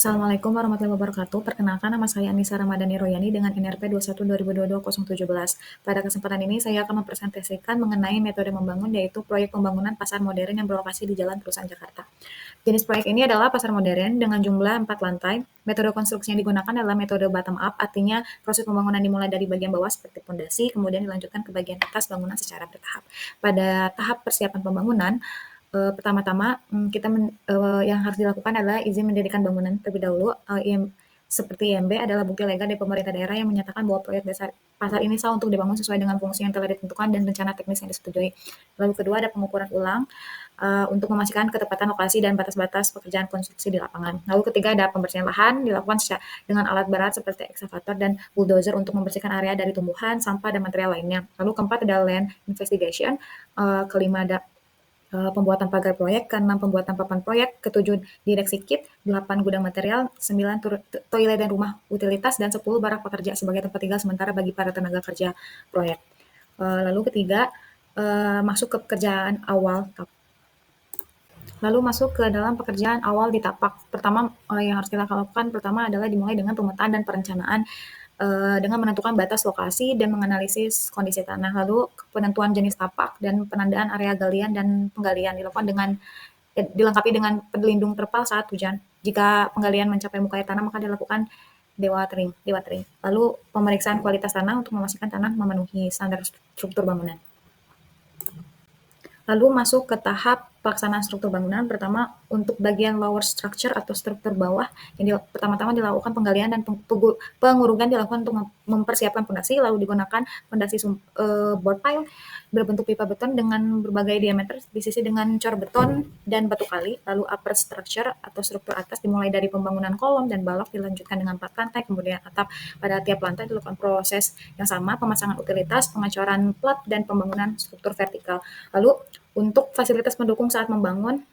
Assalamualaikum warahmatullahi wabarakatuh. Perkenalkan nama saya Anissa Ramadhani Royani dengan NRP 21 2022 Pada kesempatan ini saya akan mempresentasikan mengenai metode membangun yaitu proyek pembangunan pasar modern yang berlokasi di Jalan Perusahaan Jakarta. Jenis proyek ini adalah pasar modern dengan jumlah 4 lantai. Metode konstruksi yang digunakan adalah metode bottom up, artinya proses pembangunan dimulai dari bagian bawah seperti fondasi, kemudian dilanjutkan ke bagian atas bangunan secara bertahap. Pada tahap persiapan pembangunan, pertama-tama kita yang harus dilakukan adalah izin mendirikan bangunan terlebih dahulu. Seperti IMB adalah bukti legal dari pemerintah daerah yang menyatakan bahwa proyek dasar pasar ini sah untuk dibangun sesuai dengan fungsi yang telah ditentukan dan rencana teknis yang disetujui. Lalu kedua ada pengukuran ulang untuk memastikan ketepatan lokasi dan batas-batas pekerjaan konstruksi di lapangan. Lalu ketiga ada pembersihan lahan dilakukan dengan alat berat seperti eksavator dan bulldozer untuk membersihkan area dari tumbuhan, sampah, dan material lainnya. Lalu keempat ada land investigation, kelima ada pembuatan pagar proyek, ke-6 pembuatan papan proyek, ke-7 direksi kit, 8 gudang material, 9 toilet dan rumah utilitas, dan 10 barak pekerja sebagai tempat tinggal sementara bagi para tenaga kerja proyek. Lalu ketiga, masuk ke pekerjaan awal. Lalu masuk ke dalam pekerjaan awal di tapak. Pertama yang harus kita lakukan pertama adalah dimulai dengan pemetaan dan perencanaan dengan menentukan batas lokasi dan menganalisis kondisi tanah. Lalu penentuan jenis tapak dan penandaan area galian dan penggalian dilakukan dilengkapi dengan pelindung terpal saat hujan. Jika penggalian mencapai muka air tanah maka dilakukan dewatering. Lalu pemeriksaan kualitas tanah untuk memastikan tanah memenuhi standar struktur bangunan. Lalu masuk ke tahap pelaksanaan struktur bangunan. Pertama, untuk bagian lower structure atau struktur bawah, yang pertama-tama dilakukan penggalian dan pengurugan dilakukan untuk mempersiapkan fondasi, lalu digunakan fondasi board pile berbentuk pipa beton dengan berbagai diameter, disisi dengan cor beton dan batu kali. Lalu upper structure atau struktur atas dimulai dari pembangunan kolom dan balok, dilanjutkan dengan 4 lantai, kemudian atap. Pada tiap lantai dilakukan proses yang sama, pemasangan utilitas, pengecoran plat, dan pembangunan struktur vertikal. Lalu untuk fasilitas pendukung saat membangun,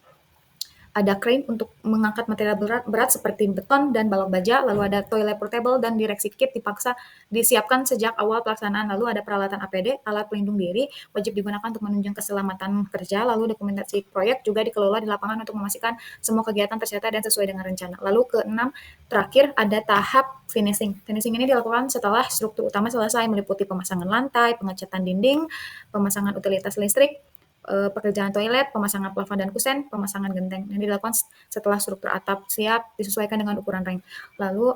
ada crane untuk mengangkat material berat seperti beton dan balok baja, lalu ada toilet portable dan direksi kit disiapkan sejak awal pelaksanaan, lalu ada peralatan APD, alat pelindung diri, wajib digunakan untuk menunjang keselamatan kerja, lalu dokumentasi proyek juga dikelola di lapangan untuk memastikan semua kegiatan tercatat dan sesuai dengan rencana. Lalu ke-6, terakhir ada tahap finishing. Finishing ini dilakukan setelah struktur utama selesai, meliputi pemasangan lantai, pengecatan dinding, pemasangan utilitas listrik, pekerjaan toilet, pemasangan plafon dan kusen, pemasangan genteng. Yang dilakukan setelah struktur atap siap disesuaikan dengan ukuran ring. Lalu